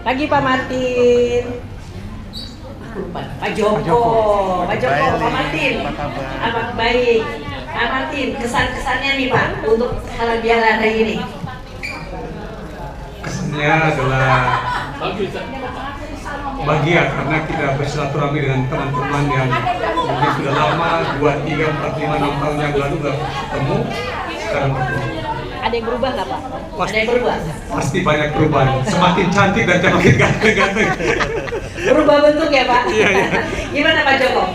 Pagi Pak Martin. Pak Joko, Pak Martin. Apa baik? Pak Martin, kesan-kesannya nih Pak untuk halal bihalal hari ini. Kesannya adalah bahagia karena kita bersilaturahmi dengan teman-teman yang mungkin sudah lama 2, 3, 4, 5, 6 tahun yang lalu nggak ketemu, sekarang ketemu. Ada yang berubah nggak Pak? Ada yang berubah? Pasti banyak perubahan, semakin cantik dan semakin ganteng-ganteng. Berubah bentuk ya Pak? Iya. Gimana Pak Joko?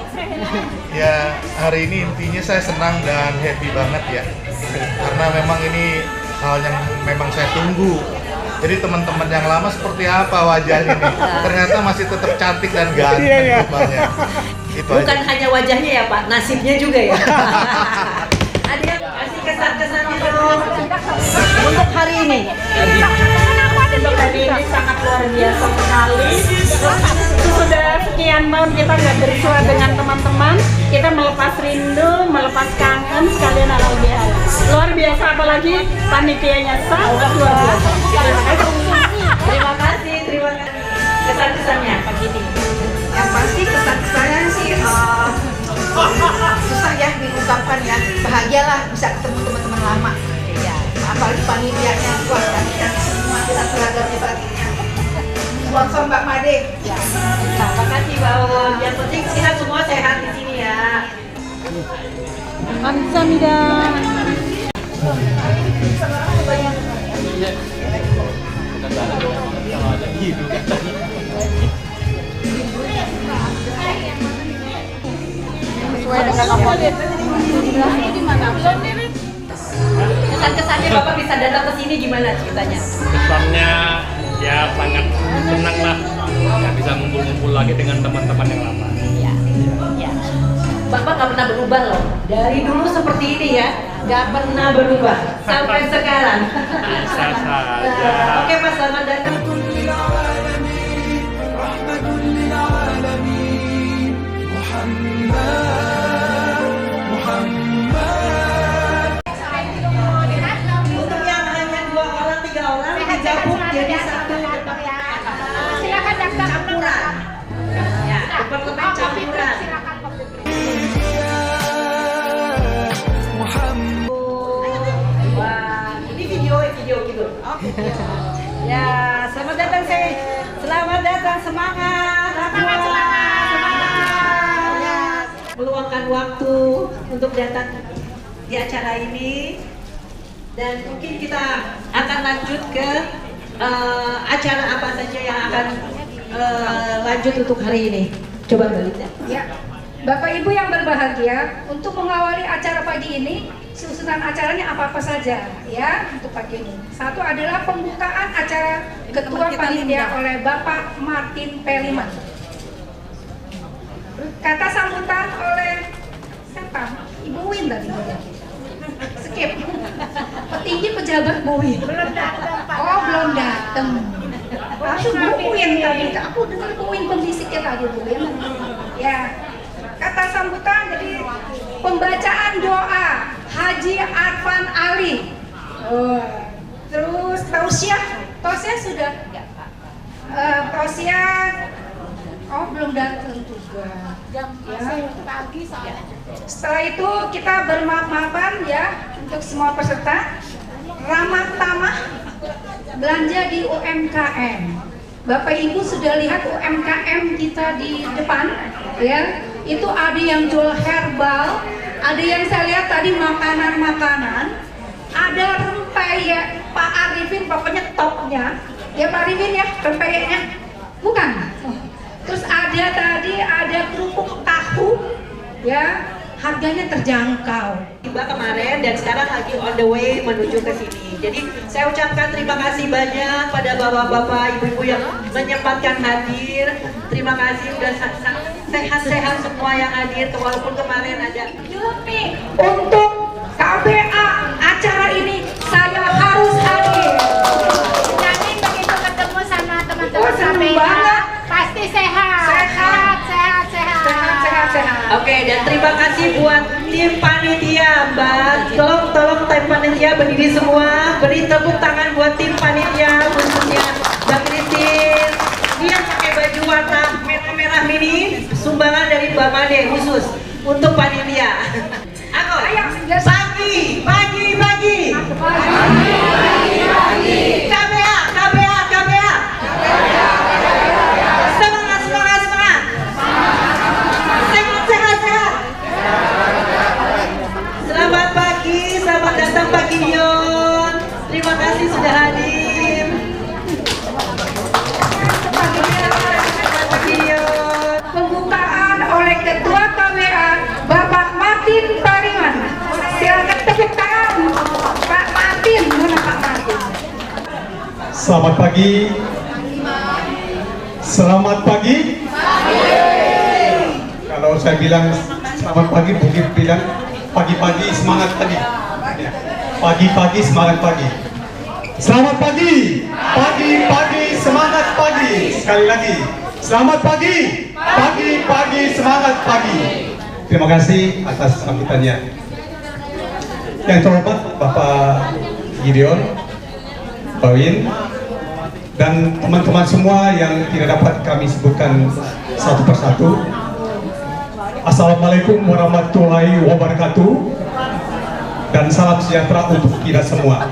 Ya, hari ini intinya saya senang dan happy banget ya. Karena memang ini hal yang memang saya tunggu. Jadi teman-teman yang lama seperti apa wajahnya ini? Ternyata masih tetap cantik dan ganteng rupanya. Itu Bukan aja. hanya wajahnya ya Pak, nasibnya juga ya. Ada yang kasih kesan-kesannya dong untuk hari ini. Untuk hari ini sangat luar biasa sekali. Sudah sekian tahun kita nggak bersua dengan teman-teman, kita melepas rindu, melepas kangen sekalian halal bihalal. Luar biasa, apalagi panitianya sangat luar biasa. Terima kasih. Kesan-kesannya pagi ini. Yang pasti kesan-kesannya sih susah ya diungkapkan ya. Bahagialah bisa ketemu teman-teman lama. Ya. Apalagi panitianya kuat dan semua kita seragamnya baginya. Sponsor Mbak Made. Ya. Terima kasih Bawon. Yang penting kita semua sehat di sini ya. Kamsahamnida. Kesan-kesannya Bapak bisa datang ke sini gimana ceritanya? Kesannya ya sangat senang lah ya bisa ngumpul-ngumpul lagi dengan teman-teman yang lama. Ya. Ya. Bapak nggak pernah berubah loh. Dari dulu seperti ini ya, nggak pernah berubah sampai sekarang. Bisa saja. Oke Pak, selamat datang. Untuk yang hanya 2 orang, 3 orang digabung jadi satu departemen. Silakan daftar Campuran. Ya, departemen campuran. Wah, ini video gitu. Ya, selamat datang Selamat datang, semangat. Semangat. Meluangkan waktu untuk datang di acara ini dan mungkin kita akan lanjut ke acara apa saja yang akan lanjut untuk hari ini. Coba Mbak Linda. Ya, Bapak Ibu yang berbahagia, untuk mengawali acara pagi ini, susunan acaranya apa-apa saja ya untuk pagi ini. Satu adalah pembukaan acara Ketua Panitia oleh Bapak Martin Peliman. Kata sambutan oleh siapa? Ibu Win tadi. Skip. Petinggi pejabat Bu Win. Oh, belum datang. Aku Bu Win tadi. Aku dengar Bu Win pembisiknya tadi Bu Win. Ya. Kata sambutan jadi pembacaan doa Haji Arfan Ali. Terus tausiah sudah. Tausiah belum datang juga. Jam pagi soalnya. Setelah itu kita bermaaf-maafan ya untuk semua peserta. Ramah tamah belanja di UMKM. Bapak Ibu sudah lihat UMKM kita di depan ya. Itu ada yang jual herbal, ada yang saya lihat tadi makanan-makanan, ada rempeyek Pak Arifin, pokoknya topnya ya Pak Arifin ya, rempeyeknya bukan. Terus ada kerupuk tahu ya, harganya terjangkau. Tiba kemarin dan sekarang lagi on the way menuju ke sini. Jadi saya ucapkan terima kasih banyak pada bapak-bapak, ibu-ibu yang menyempatkan hadir. Terima kasih sudah sehat-sehat semua yang hadir, walaupun kemarin ada Yupi, untuk KBA acara ini saya harus hadir. Jadi begitu ketemu sama teman-teman seneng KPA, banget. pasti sehat. Sehat. Oke, dan terima kasih buat tim panitia, Mbak. Tolong tim panitia berdiri semua. Beri tepuk tangan buat tim panitia, khususnya Mbak Kristin, untuk panitia. Aku pagi. KBA. Semangat. Sehat. Selamat pagi, selamat datang Pak Gideon. Terima kasih sudah hadir. Pak Gideon. Pembukaan oleh Ketua KWA Bapak Martin Pariman. Silakan tepuk tangan Pak Martin. Mana Pak Martin? Selamat pagi. Selamat pagi. Kalau saya bilang selamat pagi, mungkin bilang pagi-pagi semangat pagi. Pagi-pagi semangat pagi. Selamat pagi. Pagi-pagi semangat pagi. Sekali lagi. Selamat pagi. Pagi-pagi semangat pagi. Terima kasih atas sambutannya. Yang terhormat Bapak Gideon, Pak Win, dan teman-teman semua yang tidak dapat kami sebutkan satu persatu. Assalamualaikum warahmatullahi wabarakatuh, dan salam sejahtera untuk kita semua.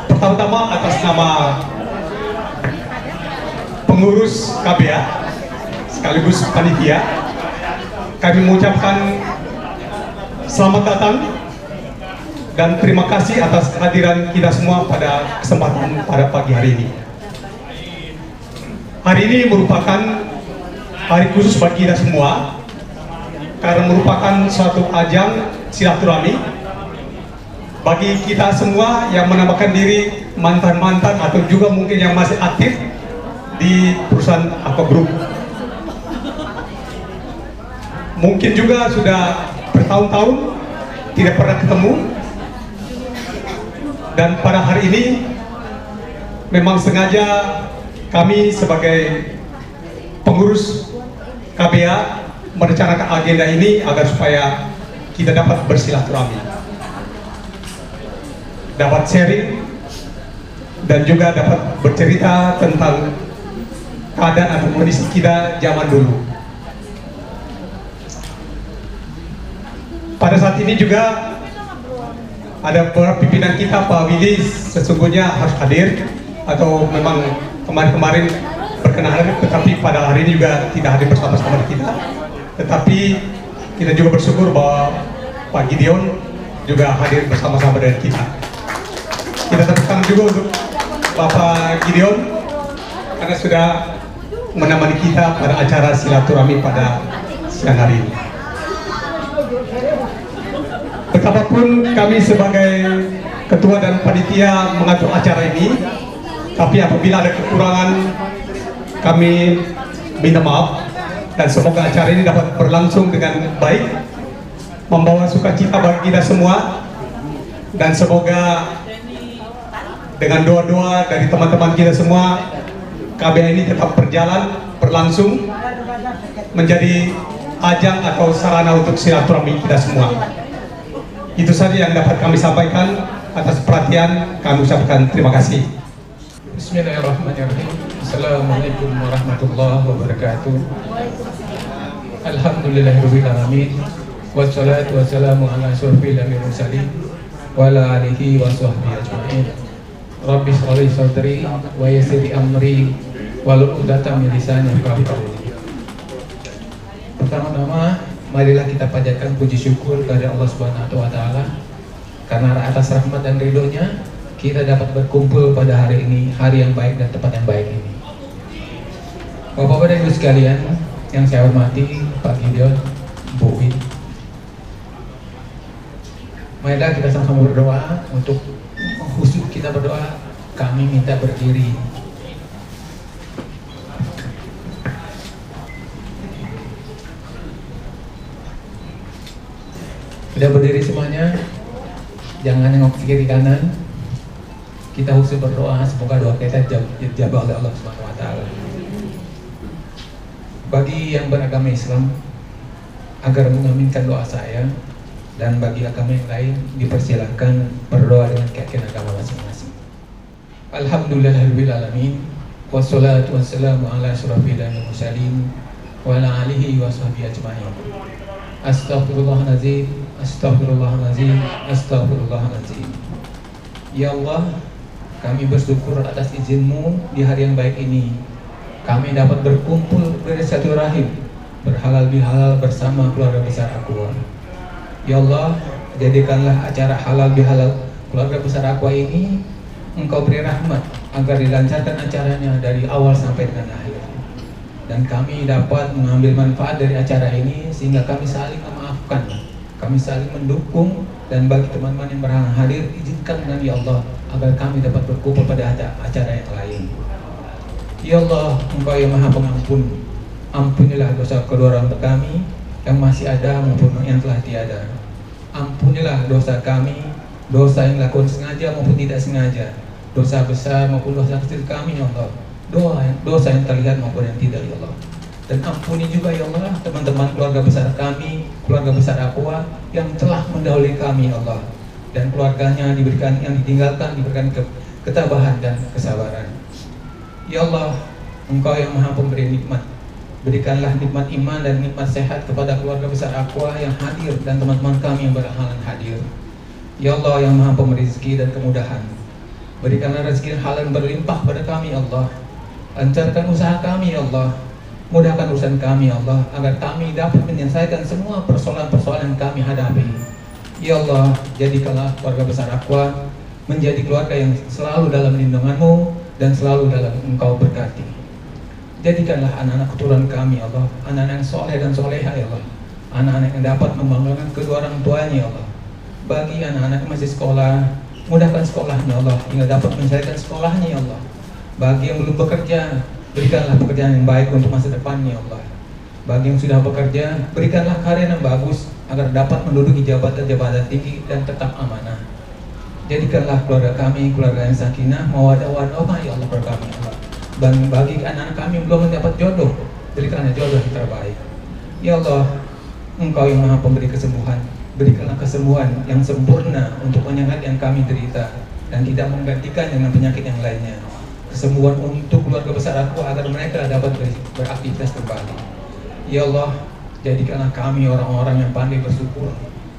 Pertama-tama atas nama pengurus KBA sekaligus panitia, kami mengucapkan selamat datang dan terima kasih atas kehadiran kita semua pada kesempatan pada pagi hari ini. Hari ini merupakan hari khusus bagi kita semua karena merupakan suatu ajang silaturahmi bagi kita semua yang menambahkan diri mantan-mantan atau juga mungkin yang masih aktif di perusahaan Aqua Group. Mungkin juga sudah bertahun-tahun tidak pernah ketemu, dan pada hari ini memang sengaja kami sebagai pengurus KBA merencanakan agenda ini agar supaya kita dapat bersilaturahmi, dapat sharing, dan juga dapat bercerita tentang keadaan atau kondisi kita zaman dulu. Pada saat ini juga ada beberapa pimpinan kita, Pak Willy sesungguhnya harus hadir atau memang kemarin-kemarin berkenan hadir, tetapi pada hari ini juga tidak hadir bersama-sama kita. Tetapi kita juga bersyukur bahwa Pak Gideon juga hadir bersama-sama dengan kita. Kita tepuk tangan juga untuk Bapak Gideon karena sudah menemani kita pada acara silaturahmi pada siang hari ini. Betapapun kami sebagai ketua dan panitia mengatur acara ini, tapi apabila ada kekurangan kami minta maaf, dan semoga acara ini dapat berlangsung dengan baik, membawa sukacita bagi kita semua, dan semoga dengan doa-doa dari teman-teman kita semua, KBA ini tetap berlangsung menjadi ajang atau sarana untuk silaturahmi kita semua. Itu saja yang dapat kami sampaikan. Atas perhatian kami ucapkan terima kasih. Bismillahirrahmanirrahim. Assalamualaikum warahmatullahi wabarakatuh. Alhamdulillahirabbil alamin. Wassalatu wassalamu ala asyrofil mursalin wa ala alihi wa sahbihi ajmain. Rabbi shrah li sadri wa yassir li amri wahlul 'uqdatam min lisani yafqahu qawli. Pertama-tama, marilah kita panjatkan puji syukur kepada Allah Subhanahu wa taala karena atas rahmat dan ridhonya kita dapat berkumpul pada hari ini, hari yang baik dan tempat yang baik ini. Bapak-bapak dan Ibu sekalian yang saya hormati, Pak Gideon, Bu Win, marilah kita sama-sama berdoa. Untuk khusus kita berdoa, kami minta berdiri. Sudah berdiri semuanya, jangan nengok ke kiri kanan. Kita khusus berdoa, semoga doa kita dijabah oleh Allah Subhanahu wa taala. Bagi yang beragama Islam agar mengaminkan doa saya, dan bagi agama yang lain dipersilahkan berdoa dengan keyakinan agama masing-masing. Alhamdulillahirabbil alamin. Wassalatu wassalamu ala asyrofil mursalin wa ala alihi wa sahbihi ajma'in. Astaghfirullahaladzim, astaghfirullahaladzim, astaghfirullahaladzim. Ya Allah, kami bersyukur atas izin-Mu di hari yang baik ini. Kami dapat berkumpul bersilaturahim, berhalal bihalal bersama keluarga besar Aqwa. Ya Allah, jadikanlah acara halal bihalal keluarga besar Aqwa ini Engkau beri rahmat agar dilancarkan acaranya dari awal sampai dengan akhir. Dan kami dapat mengambil manfaat dari acara ini sehingga kami saling memaafkan, kami saling mendukung. Dan bagi teman-teman yang berhalangan hadir, izinkan dengan ya Allah agar kami dapat berkumpul pada acara yang lain. Ya Allah, Engkau yang Maha Pengampun, ampunilah dosa kedua orang tua kami yang masih ada maupun yang telah tiada. Ampunilah dosa kami, dosa yang dilakukan sengaja maupun tidak sengaja, dosa besar maupun dosa kecil kami ya Allah, dosa yang terlihat maupun yang tidak ya Allah. Dan ampuni juga ya Allah teman-teman keluarga besar kami, keluarga besar Aqwa yang telah mendahului kami ya Allah, dan keluarganya diberikan, yang ditinggalkan diberikan ketabahan dan kesabaran. Ya Allah, Engkau yang Maha Pemberi nikmat, berikanlah nikmat iman dan nikmat sehat kepada keluarga besar Aqwa yang hadir dan teman-teman kami yang berhalangan hadir. Ya Allah yang Maha Pemberi rezeki dan kemudahan, berikanlah rezeki halal yang berlimpah pada kami ya Allah. Lancarkan usaha kami ya Allah, mudahkan urusan kami ya Allah, agar kami dapat menyelesaikan semua persoalan-persoalan yang kami hadapi. Ya Allah, jadikanlah keluarga besar Aqwa menjadi keluarga yang selalu dalam lindungan-Mu dan selalu dalam Engkau berkati. Jadikanlah anak-anak keturunan kami ya Allah, anak-anak yang soleh dan soleha ya Allah, anak-anak yang dapat membanggakan kedua orang tuanya ya Allah. Bagi anak-anak yang masih sekolah, mudahkan sekolahnya Allah hingga dapat menyelesaikan sekolahnya ya Allah. Bagi yang belum bekerja, berikanlah pekerjaan yang baik untuk masa depannya ya Allah. Bagi yang sudah bekerja, berikanlah karir yang bagus agar dapat menduduki jabatan-jabatan tinggi dan tetap amanah. Jadikanlah keluarga kami keluarga yang sakinah, mawaddah warahmah ya Allah kepada kami Allah. Dan bagi anak-anak kami yang belum mendapat jodoh, berikanlah jodoh yang terbaik. Ya Allah, Engkau yang Maha Pemberi kesembuhan, berikanlah kesembuhan yang sempurna untuk penyakit yang kami derita dan tidak menggantikan dengan penyakit yang lainnya. Kesembuhan untuk keluarga besar Aqwa agar mereka dapat beraktivitas kembali. Ya Allah, jadikanlah kami orang-orang yang pandai bersyukur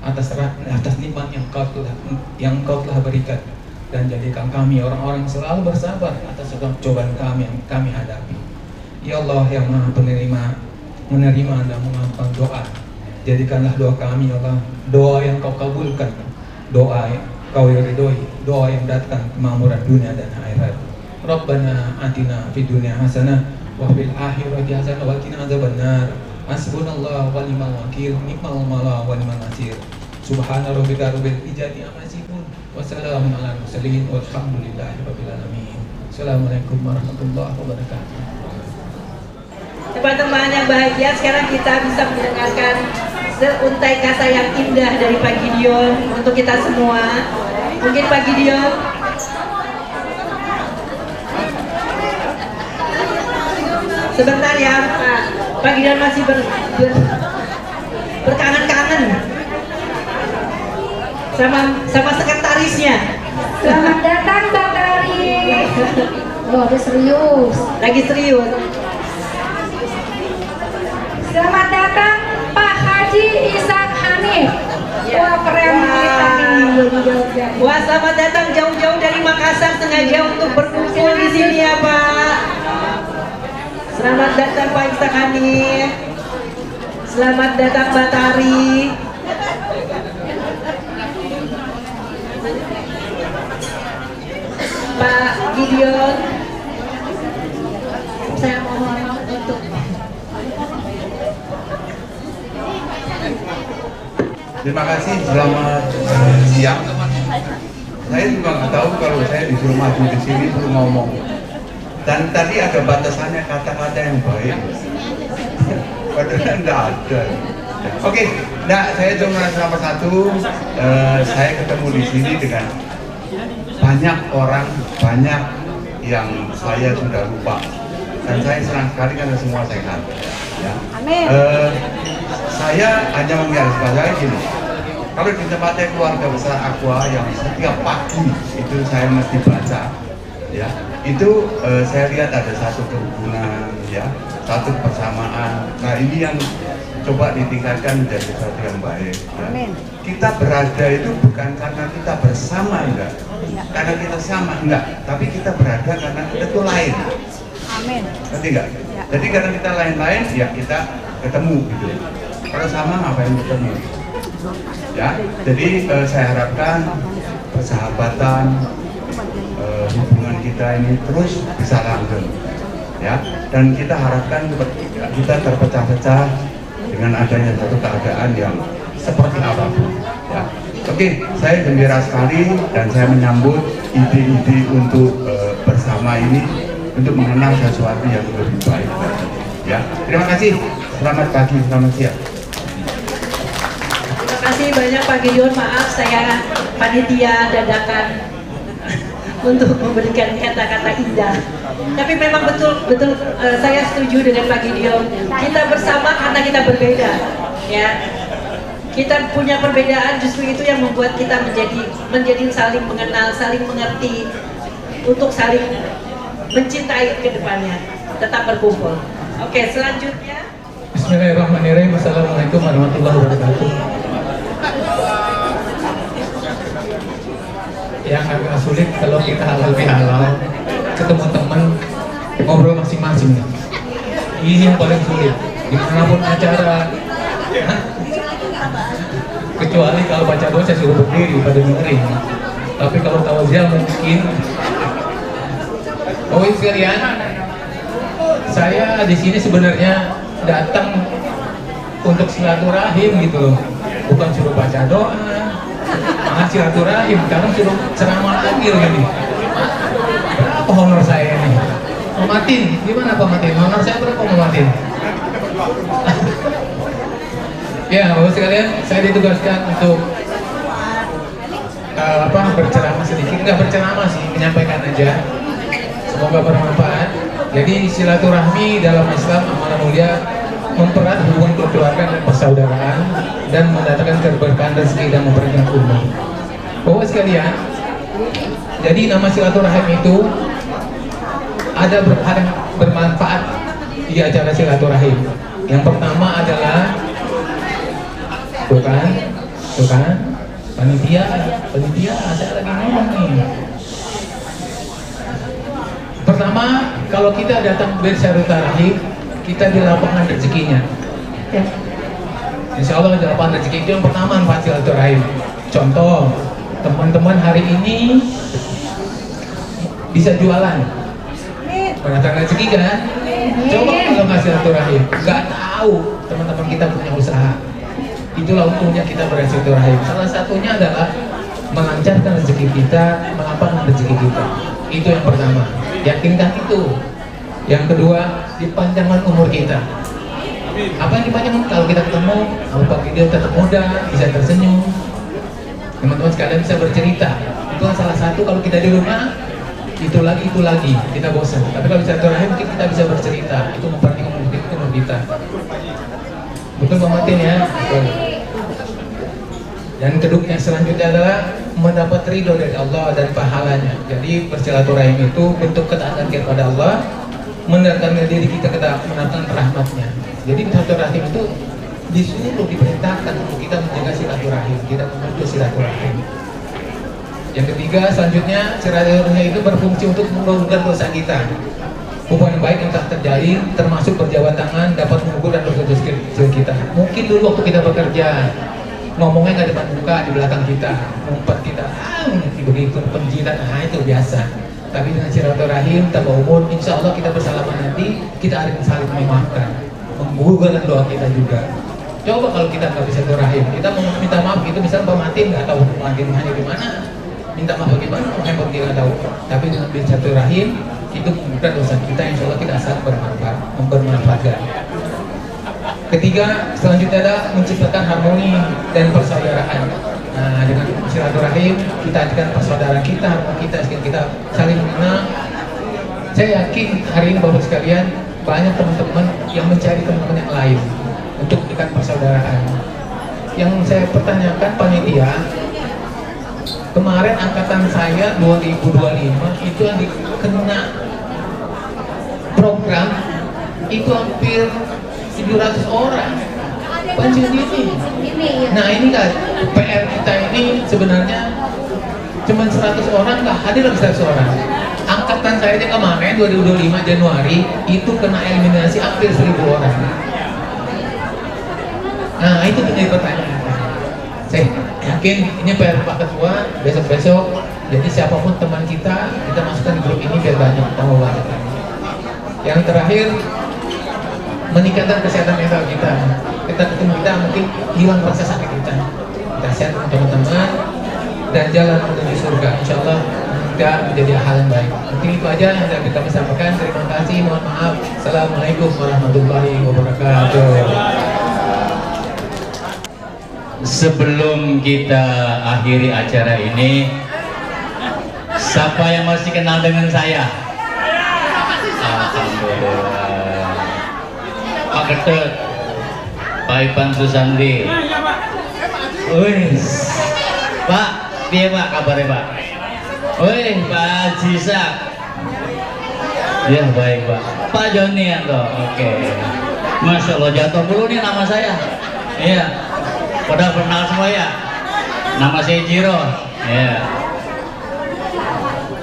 atas nikmat yang Engkau telah berikan, dan jadikan kami orang-orang yang selalu bersabar atas segala cobaan kami yang kami hadapi. Ya Allah yang Maha menerima dan mengampun doa, jadikanlah doa kami ya Allah doa yang Kau kabulkan, doa yang Kau ridhoi, doa yang datang kemakmuran dunia dan akhirat. Rabbana atina fid dunya hasanah wa fil akhirati hasanah wa qina adzabannar. Hasbunallahu wa ni'mal wakil, ni'mal mawla wa ni'mal nasir. Subhana rabbika rabbil izzati amma yasifun, wa salamun alal mursalin, walhamdulillahi rabbil alamin. Assalamualaikum warahmatullahi wabarakatuh. Teman-teman yang bahagia, sekarang kita bisa mendengarkan seuntai kata yang indah dari Pak Gideon untuk kita semua. Mungkin Pak Gideon sebentar ya, Pak Gideon masih berkangen-kangen sama sekretarisnya. Selamat datang Mbak Tari. Oh, udah serius. Lagi serius. Selamat datang Pak Haji Ishak Hanif. Wah, keren banget. Wah, selamat datang jauh-jauh dari Makassar sengaja untuk berkumpul di sini ya Pak. Selamat datang Pak Ishak Hanif. Selamat datang Mbak Tari. Pak Gideon, saya mohon untuk terima kasih, selamat siang. Saya juga nggak tahu kalau saya disuruh maju di sini perlu ngomong. Dan tadi ada batasannya kata-kata yang baik. Padahal nggak ada. Oke, saya cuma nomor satu. Saya ketemu di sini dengan banyak orang, banyak yang saya sudah lupa. Dan saya senang sekali karena semua sehat. Ya. Amin. Saya hanya menggarisbawahi gini. Kalau di tempatnya keluarga besar Aqwa yang setiap pagi itu saya mesti baca, ya. itu saya lihat ada satu kerukunan, ya, satu kebersamaan. Nah ini yang coba ditingkatkan menjadi sesuatu yang baik. Ya. Kita berada itu bukan karena kita bersama, enggak, karena kita sama, enggak, tapi kita berada karena kita itu lain. Amin. Ngerti enggak? Jadi karena kita lain-lain, ya kita ketemu gitu. Kalau sama ngapain ketemu? Ya, jadi saya harapkan persahabatan, hubungan kita ini terus bisa langgeng, ya. Dan kita harapkan kita terpecah-pecah dengan adanya satu keadaan yang seperti apapun. Ya. Oke, saya gembira sekali dan saya menyambut ide-ide untuk bersama ini untuk mengenal sesuatu yang lebih baik. Ya, terima kasih. Selamat pagi, selamat siang. Terima kasih banyak Pak Gideon. Maaf saya panitia dadakan untuk memberikan kata-kata indah. Tapi memang betul saya setuju dengan Pak Gideon. Kita bersama karena kita berbeda, ya. Kita punya perbedaan, justru itu yang membuat kita menjadi saling mengenal, saling mengerti, untuk saling mencintai ke depannya. Tetap berkumpul. Oke, selanjutnya. Bismillahirrahmanirrahim. Assalamualaikum warahmatullahi wabarakatuh. Yang agak sulit kalau kita halal bihalal, ketemu teman, ngobrol masing-masing. Ini yang paling sulit. Dimanapun acara, kecuali kalau baca doa saya suruh berdiri pada dengerin. Tapi kalau tausiah mungkin. Oh sekalian, saya di sini sebenarnya datang untuk silaturahim gitu loh, bukan suruh baca doa. Malah silaturahim, karena suruh ceramah lagi loh ini. Berapa honor saya ini? Pak Martin, gimana Pak Martin? Honor saya berapa Pak Martin? Ya, Bapak sekalian, saya ditugaskan untuk berceramah sedikit, nggak berceramah sih, menyampaikan aja. Semoga bermanfaat. Jadi silaturahmi dalam Islam amanah mulia mempererat hubungan keluarga dan persaudaraan dan mendatangkan keberkahan rezeki dan memperpanjang umur. Bapak sekalian, jadi nama silaturahim itu ada bermanfaat di acara silaturahim. Yang pertama adalah bukan panitia saya lagi ngomong nih. Pertama, kalau kita datang bersilaturahim, kita di lapangan rezekinya. Insya Allah di lapangan rezeki itu yang pertama manfaat silaturahim. Contoh, teman-teman hari ini bisa jualan, mendatangkan rezeki kan? Coba kalau nggak silaturahim, nggak tahu teman-teman kita punya usaha. Itulah untungnya kita bersilaturahim. Salah satunya adalah melancarkan rezeki kita, melapangkan rezeki kita. Itu yang pertama. Yakinkan itu. Yang kedua, dipanjangkan umur kita. Apa yang dipanjangkan? Kalau kita ketemu, Pak Gideon tetap muda, bisa tersenyum. Teman-teman sekalian bisa bercerita. Itu salah satu. Kalau kita di rumah, itu lagi, kita bosan. Tapi kalau silaturahim kita bisa bercerita. Itu memperpanjang umur kita. Betul Pak Martin ya? Betul. Dan kedua yang selanjutnya adalah mendapat ridho dari Allah dan pahalanya. Jadi bersilaturahim itu bentuk ketaatan kepada Allah, mendekatkan diri kita ke mendapatkan rahmatnya. Jadi silaturahim itu disuruh, diperintahkan untuk kita menjaga silaturahim, kita menuju silaturahim. Yang ketiga selanjutnya, silaturahim itu berfungsi untuk menurunkan dosa kita. Hubungan baik yang tak terjalin, termasuk berjabat tangan, dapat mengukur dan dosa-dosa kita. Mungkin dulu waktu kita bekerja, ngomongnya nggak depan muka, di belakang kita, ngumpet kita, begitu penjilat, itu biasa. Tapi dengan silaturahim, tambah umur, insya Allah kita bersalaman nanti, kita ada saling memaafkan, menggugurkan doa kita juga. Coba kalau kita nggak bisa silaturahim, kita mau minta maaf gitu, misalnya Pak Martin nggak tahu Pak Martin hanya di mana, minta maaf bagaimana, handphone kita nggak tahu. Tapi dengan silaturahim itu menggugurkan dosa kita, insya Allah kita saling bermanfaatkan. Ketiga, selanjutnya adalah menciptakan harmoni dan persaudaraan. Nah, dengan silaturahim kita jadikan persaudaraan kita, harmoni kita saling mengenal. Saya yakin hari ini Bapak sekalian banyak teman-teman yang mencari teman-teman yang lain untuk jadikan persaudaraan. Yang saya pertanyakan panitia, Kemarin angkatan saya 2025 itu yang dikena program itu hampir 700 orang pensiun dini. Nah ini kan PR kita ini sebenarnya cuma 100 orang, nggak hadir lagi 100 orang. Angkatan saya aja kemarin 2025 Januari itu kena eliminasi hampir 1000 orang. Nah itu jadi pertanyaan. Saya yakin ini PR Pak Ketua besok-besok. Jadi siapapun teman kita masukkan di grup ini biar banyak tahu lah. Yang terakhir, meningkatkan kesehatan mental kita. Kita ketemu kita mungkin hilang rasa sakit kita. Kita sehat teman-teman dan jalan menuju surga. Insya Allah tidak menjadi hal yang baik. Mungkin itu aja yang dapat kami sampaikan. Terima kasih. Mohon maaf. Assalamualaikum warahmatullahi wabarakatuh. Sebelum kita akhiri acara ini, siapa yang masih kenal dengan saya? Alhamdulillah. Pak Ketut, Pak Ipan Susandi. Wih, Pak, piye Pak kabarnya Pak? Wih, Pak Jisak. Ya baik Pak. Pak Joni atau oke. Masya Allah, jatuh dulu nih nama saya. Iya. Udah kenal semua ya? Nama saya Jiro. Ya.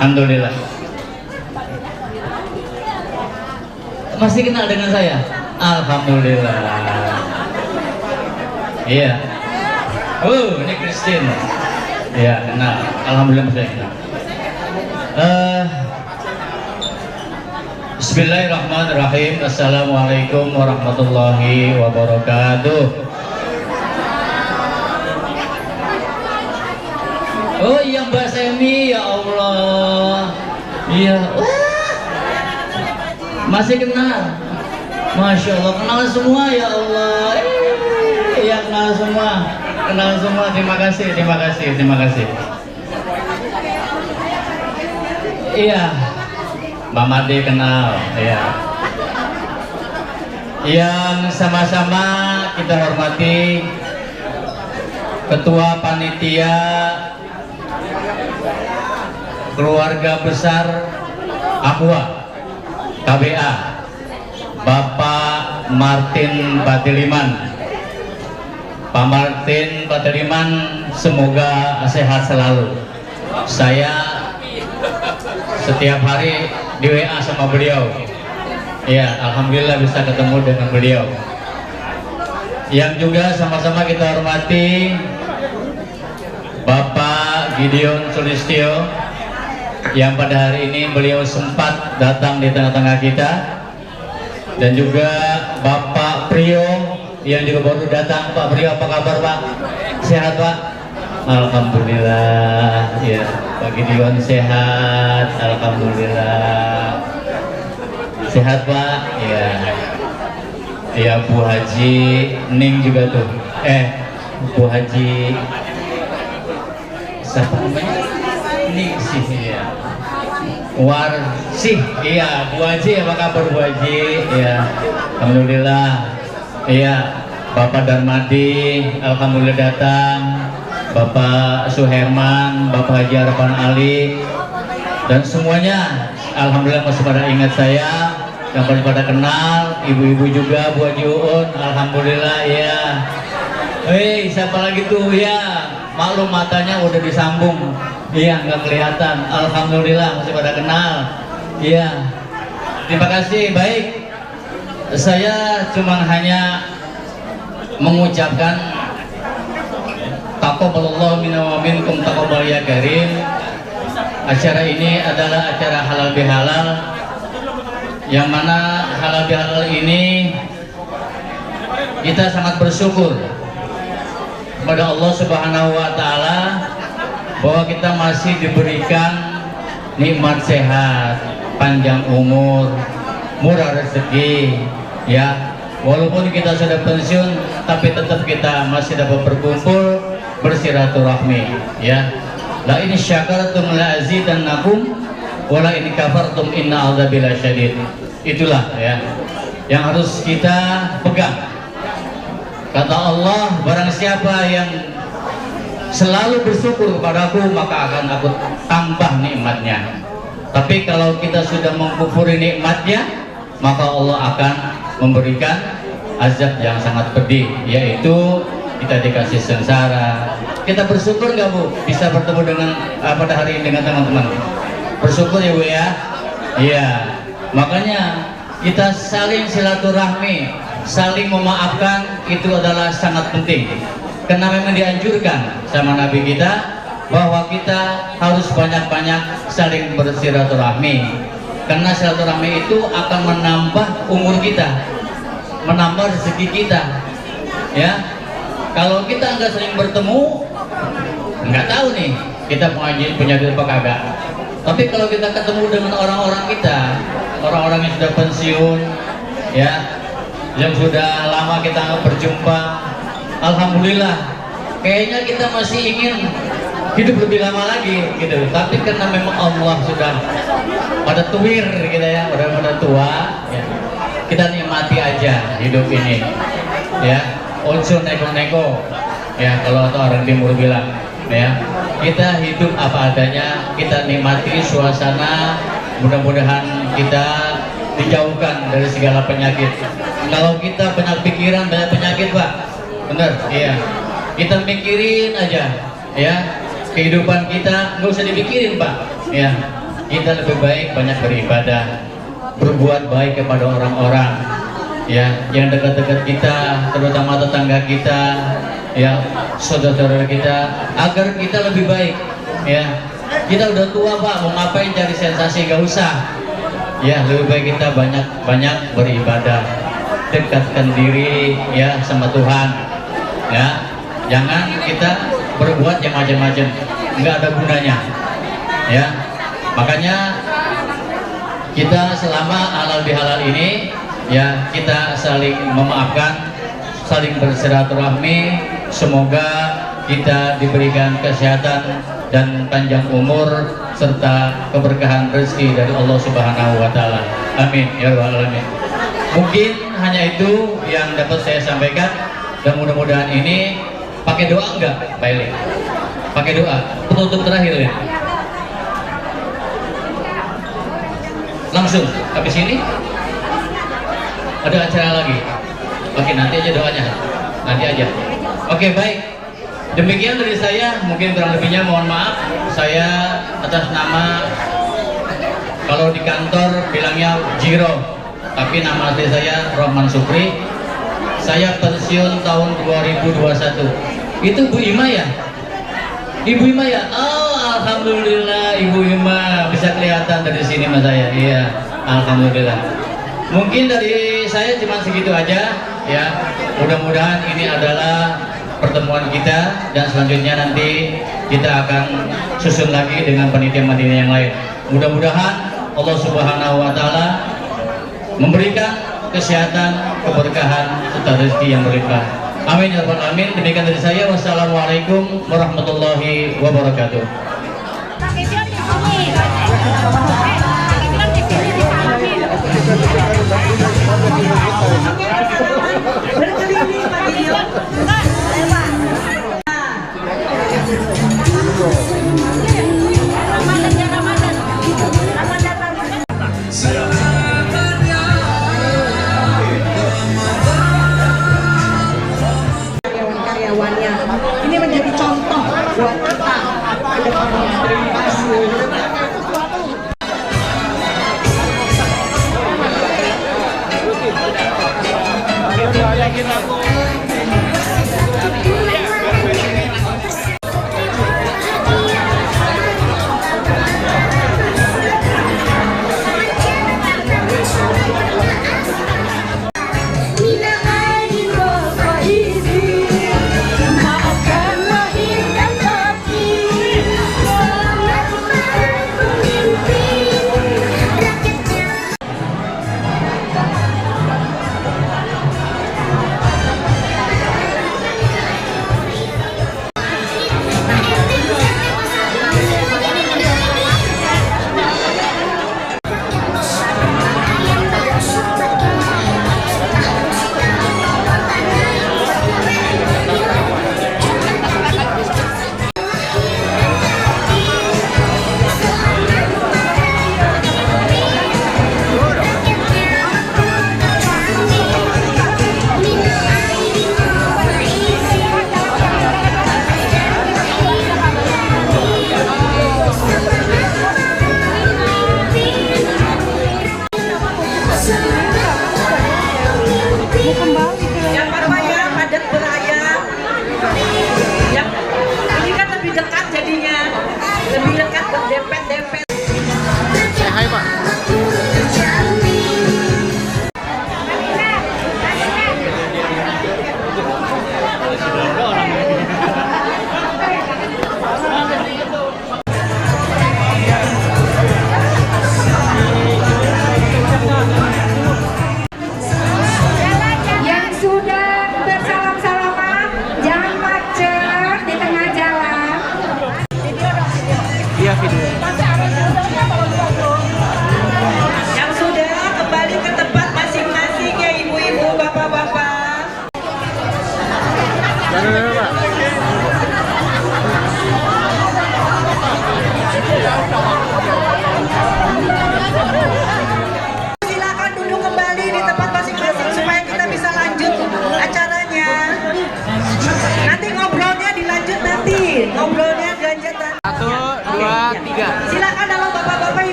Alhamdulillah. Masih kenal dengan saya? Alhamdulillah. Iya. Ini Christine. Iya, kenal. Alhamdulillah masih kenal. Bismillahirrahmanirrahim. Assalamualaikum warahmatullahi wabarakatuh. Oh iya Mbak Semi, ya Allah. Iya. Wah. Masih kenal. Masya Allah, kenal semua ya Allah. Iya kenal semua. Kenal semua. Terima kasih, terima kasih, terima kasih. Iya. Mbak Made kenal, ya. Yang sama-sama kita hormati Ketua Panitia Keluarga Besar Aqua KBA, Bapak Martin Patiliman. Pak Martin Patiliman semoga sehat selalu. Saya setiap hari di WA sama beliau. Ya, alhamdulillah bisa ketemu dengan beliau. Yang juga sama-sama kita hormati Bapak Gideon Sulistyo, yang pada hari ini beliau sempat datang di tengah-tengah kita, dan juga Bapak Priyo yang juga baru datang. Pak Priyo, apa kabar Pak? Sehat Pak? Alhamdulillah. Ya, Pak Gideon sehat. Alhamdulillah. Sehat Pak? Ya. Ya, Bu Haji Ning juga tuh. Bu Haji siapa namanya? Ning sih ya. Warsih, iya. Bu Haji, apa kabar Bu Haji? Ya, alhamdulillah. Iya, Bapak Darmadi, alhamdulillah datang. Bapak Suherman, Bapak Haji Harapan Ali, dan semuanya alhamdulillah masih pada ingat saya, yang pada kenal. Ibu-ibu juga, Bu Haji Uun, alhamdulillah ya. Siapa lagi tuh ya? Maklum matanya udah disambung. Iya, nggak kelihatan. Alhamdulillah masih pada kenal. Iya. Terima kasih. Baik. Saya cuma hanya mengucapkan taqabbalallahu minna wa minkum taqabbal ya karim. Acara ini adalah acara halal bihalal, yang mana halal bihalal ini kita sangat bersyukur kepada Allah Subhanahu wa taala bahwa kita masih diberikan nikmat sehat, panjang umur, murah rezeki, ya. Walaupun kita sudah pensiun, tapi tetap kita masih dapat berkumpul, bersilaturahmi, ya. La in syakartum la azidannakum wa la in kafartum inna adzabi lasyadid. Itulah ya yang harus kita pegang. Kata Allah, barang siapa yang selalu bersyukur kepadaku, maka akan aku tambah nikmatnya. Tapi kalau kita sudah mengkufuri nikmatnya, maka Allah akan memberikan azab yang sangat pedih, yaitu kita dikasih sengsara. Kita bersyukur nggak Bu bisa bertemu dengan pada hari ini dengan teman-teman? Bersyukur ya Bu ya. Iya, makanya kita saling silaturahmi, saling memaafkan, itu adalah sangat penting. Karena memang dianjurkan sama Nabi kita bahwa kita harus banyak-banyak saling bersilaturahmi. Karena silaturahmi itu akan menambah umur kita, menambah rezeki kita. Ya, kalau kita nggak sering bertemu, nggak tahu nih kita punya duit apa kagak. Tapi kalau kita ketemu dengan orang-orang kita, orang-orang yang sudah pensiun, ya, yang sudah lama kita nggak berjumpa, alhamdulillah, kayaknya kita masih ingin hidup lebih lama lagi, gitu. Tapi karena memang Allah sudah pada tuwir, gitu ya, udah pada tua, ya, kita nikmati aja hidup ini, ya. Ojo neko-neko, ya, kalau orang timur bilang, ya, kita hidup apa adanya, kita nikmati suasana, mudah-mudahan kita dijauhkan dari segala penyakit. Kalau kita banyak pikiran, banyak penyakit Pak, bener, iya, kita mikirin aja, ya, kehidupan kita nggak usah dipikirin Pak, ya, kita lebih baik banyak beribadah, berbuat baik kepada orang-orang, ya, yang dekat-dekat kita, terutama tetangga kita, ya, saudara kita, agar kita lebih baik, ya. Kita udah tua Pak, mau ngapain cari sensasi, gak usah, ya, lebih baik kita banyak-banyak beribadah, dekatkan diri, ya, sama Tuhan, ya, jangan kita berbuat yang macam-macam, nggak ada gunanya, ya. Makanya kita selama halal bihalal ini, ya, kita saling memaafkan, saling bersilaturahmi. Semoga kita diberikan kesehatan dan panjang umur serta keberkahan rezeki dari Allah Subhanahu wa Ta'ala. Amin ya rabbal alamin. Mungkin hanya itu yang dapat saya sampaikan, dan mudah-mudahan ini pakai doa enggak Pak Eli? Pakai doa penutup terakhir ya. Langsung habis ini ada acara lagi. Oke, nanti aja doanya, nanti aja. Oke, baik, demikian dari saya. Mungkin kurang lebihnya mohon maaf. Saya atas nama, kalau di kantor bilangnya Jiro, tapi nama asli saya Rohman Supri. Saya pensiun tahun 2021. Itu Bu Ima ya? Ibu Ima ya? Oh, alhamdulillah Ibu Ima bisa kelihatan dari sini mas saya. Iya, alhamdulillah. Mungkin dari saya cuma segitu aja, ya. Mudah-mudahan ini adalah pertemuan kita, dan selanjutnya nanti kita akan susun lagi dengan panitia-panitia yang lain. Mudah-mudahan Allah Subhanahu wa Ta'ala memberikan kesehatan, keberkahan, serta rezeki yang berlimpah. Amin ya rabbal alamin. Demikian dari saya. Wassalamualaikum warahmatullahi wabarakatuh. Berkeliling pavilion. Karyawan-karyawannya ini menjadi contoh buat kita ke depannya. Terima kasih.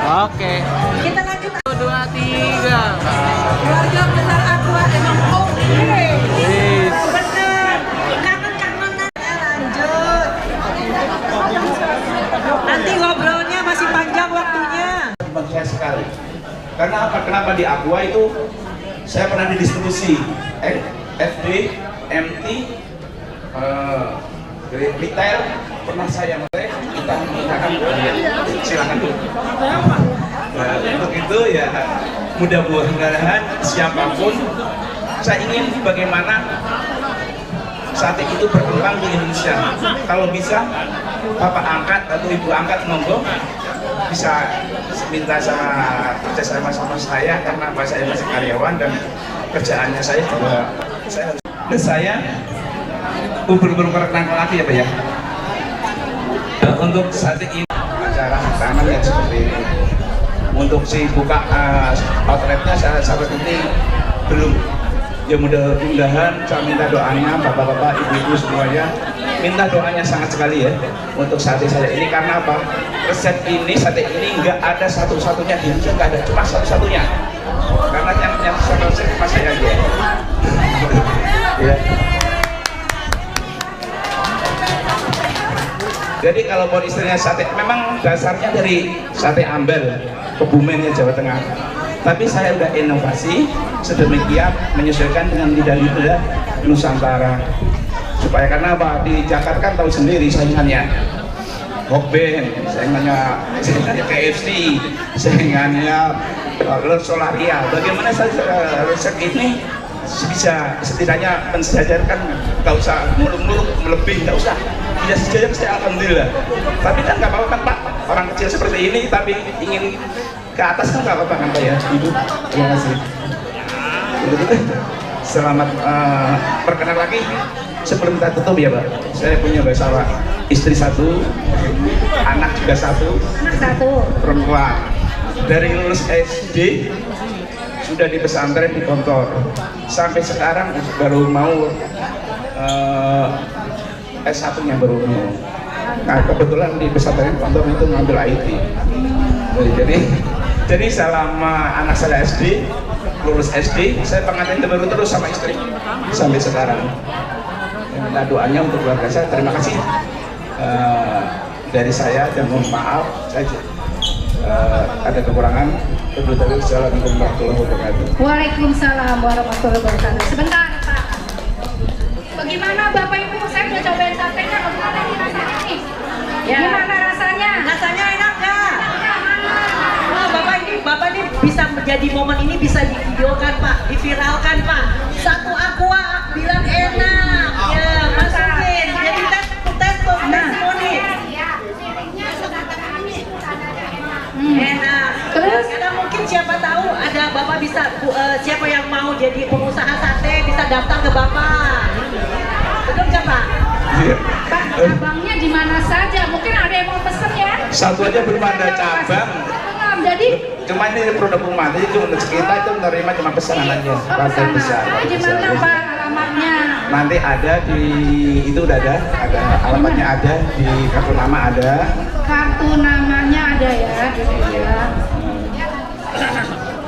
Oke. Kita lanjut. 1, 2, 3. Keluarga besar Aqua emang oke. Bener. Kangen-kangenan. Lanjut. Nanti ngobrolnya masih panjang waktunya. Bahagia sekali. Karena apa? Kenapa di Aqua itu saya pernah didistribusi FD, MT, retail pernah saya mulai. Kita menggunakan silakan dulu. Nah, untuk itu ya mudah-mudahan siapapun saya ingin bagaimana sate itu berkembang di Indonesia. Kalau bisa bapak angkat atau ibu angkat monggo bisa minta sama kerjasama sama saya karena saya masih karyawan dan kerjaannya saya juga saya ubur-ubur kerenang lagi ya Pak ya. Untuk sate ini acara tangan yang seperti ini. Untuk si buka outletnya sampai ini belum. Ya mudah-mudahan saya minta doanya bapak-bapak, ibu-ibu semuanya minta doanya sangat sekali ya untuk sate saya ini karena apa? Resep ini sate ini nggak ada satu-satunya di Indonesia, nggak ada, cuma satu-satunya karena yang resep cuma saya aja. Ya. Jadi kalau mau istilahnya sate, memang dasarnya dari sate Ambel, Kebumen ya Jawa Tengah. Tapi saya udah inovasi sedemikian menyesuaikan dengan lidah-lidah Nusantara. Supaya karena apa? Di Jakarta kan tahu sendiri saingannya. Hokben, saingannya KFC, saingannya Solaria. Bagaimana resep ini bisa setidaknya mensejajarkan, nggak usah muluk-muluk melebih, nggak usah. Bisa sejajar saya alhamdulillah. Tapi kan nggak apa-apa kan Pak, orang kecil seperti ini tapi ingin ke atas kan nggak apa-apa kan Pak ya, Ibu. Terima kasih. Selamat perkenalan lagi. Sebelum kita tutup ya Pak, saya punya bersama istri 1, anak juga 1, perempuan. Dari lulus SD sudah di pesantren di Kontor, sampai sekarang baru mau S1-nya baru mau. Nah kebetulan di pesantren Kontor itu ngambil IT. Jadi selama anak saya SD, lulus SD, saya pengantin baru terus sama istri sampai sekarang. Minta doanya untuk keluarga saya. Terima kasih dari saya dan mohon maaf saya ada kekurangan. Assalamualaikum warahmatullahi wabarakatuh. Waalaikumsalam warahmatullahi wabarakatuh. Sebentar Pak, bagaimana Bapak Ibu? Saya udah cobain satenya, bagaimana ini rasanya nih? Ya. Gimana rasanya? Rasanya enak nggak? Oh, Bapak ini bisa menjadi momen ini bisa divideokan Pak, diviralkan Pak. Satu Aqua bilang enak, ya masukin. Jadi tes testimoni. Enak. Terus? Karena mungkin siapa tahu ada Bapak bisa siapa yang mau jadi pengusaha sate bisa daftar ke Bapak. Betul nggak Pak? Iya. Pak, cabangnya di mana saja? Mungkin ada yang mau pesen ya? Satu aja belum ada cabang. Jadi cuma ini produk rumah, jadi cuma kita itu menerima cuma pesanan aja. Pesanan. Di mana Pak alamatnya? Nanti ada di itu udah ada alamatnya ada di kartu nama ada. Kartu namanya ada ya, gitu ya.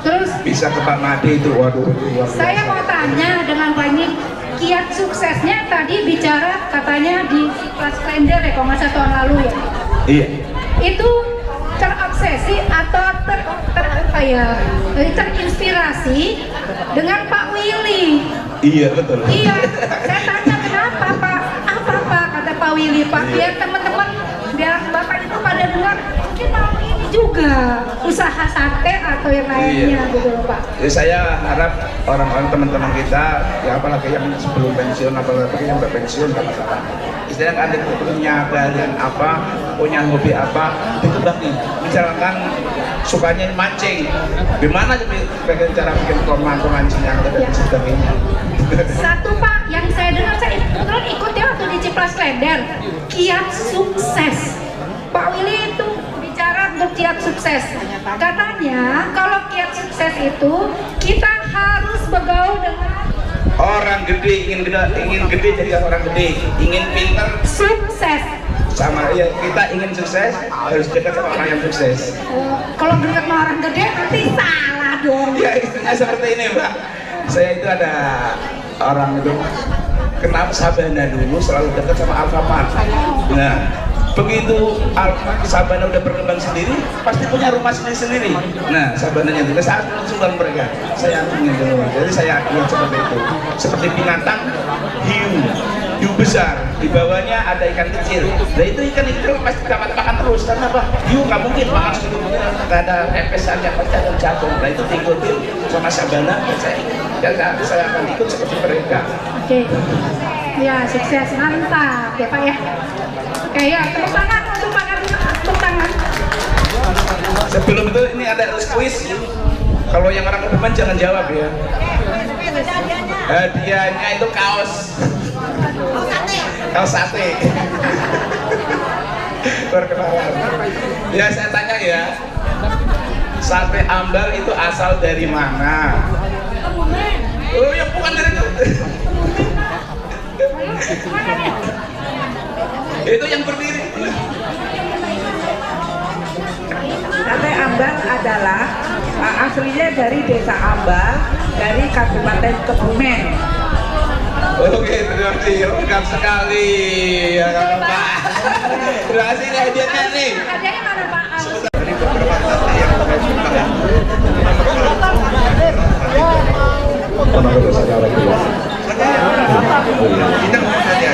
Terus bisa ke Pak Made itu, waduh. Saya mau tanya dengan banyak kiat suksesnya tadi bicara katanya di kelas kalender ya, kalau nggak salah tahun lalu ya. Iya. Itu terobsesi atau terinspirasi dengan Pak Willy. Iya betul. Iya, saya tanya kenapa Pak? Apa Pak kata Pak Willy? Pak biar teman-teman, biar Bapak itu pada dengar mungkin mau ini juga usaha sate atau yang lainnya gitu loh Pak. Jadi saya harap orang-orang teman-teman kita, ya apalagi yang sebelum pensiun, apalagi yang udah pensiun nggak masalah. Istilahnya ada punya kalian apa, punya hobi apa, dikembangin. Misalkan sukanya mancing, gimana cara bikin pemancing yang ada dan sebagainya. Satu Pak, yang saya dengar, saya kebetulan ikut ya waktu di Cipras Klender, kiat sukses. Pak Willy itu bicara untuk kiat sukses. Katanya kalau kiat sukses itu kita harus bergaul dengan orang gede, ingin gede jadi orang gede, ingin pintar sukses. sama ya, kita ingin sukses harus dekat sama orang yang sukses. Kalau dekat sama orang gede nanti salah dong. Ya istilahnya seperti ini Mbak. Saya itu ada orang itu kenapa Sabana dulu selalu dekat sama Alfamart. Nah begitu Sabana udah berkembang sendiri pasti punya rumah sendiri-sendiri. Nah Sabananya itu saat sumbang mereka saya ingin dulu, jadi saya ingin seperti itu, seperti binatang hiu besar, di bawahnya ada ikan kecil. Nah itu ikan itu pasti dapat makan terus, karena apa? Hiu nggak mungkin makan segitu, nggak ada pepesannya, pasti ada jatuh. Nah itu diikutin sama Sabana, saya akan ikut seperti mereka. Oke, ya sukses, mantap ya Pak ya. Oke ya, tepuk tangan untuk Pak Kadun, tepuk tangan. Sebelum itu ini ada kuis. Kalau yang orang Kebumen jangan jawab ya. Hadiahnya itu kaos. Kaos sate. Perkenalan. Ya saya tanya ya. Sate ambal itu asal dari mana? Oh ya bukan dari itu. Itu yang berdiri. Sate ambal adalah aslinya dari desa Ambal, dari Kabupaten Kebumen. Oke, terima kasih, lengkap sekali ya Pak. Terima kasih nih hadiahnya nih. Hadiahnya mana Pak? Dari beberapa sate yang saya suka ya. Kita ngomong saja ya.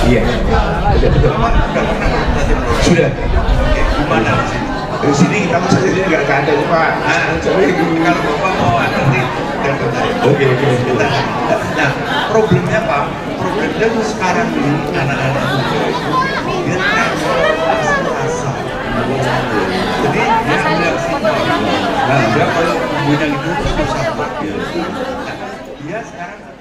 Iya. Sudah. Gimana? Di sini kita masa sini nggak ada Pak. Jadi kalau Bapak mau nanti telepon saya. Oke. Nah, problemnya Pak, problemnya tuh sekarang ini anak-anak muda itu dia rasa. Jadi dia nggak sinkron. Nah, dia kalau punya itu susah buat dia. Nah, dia sekarang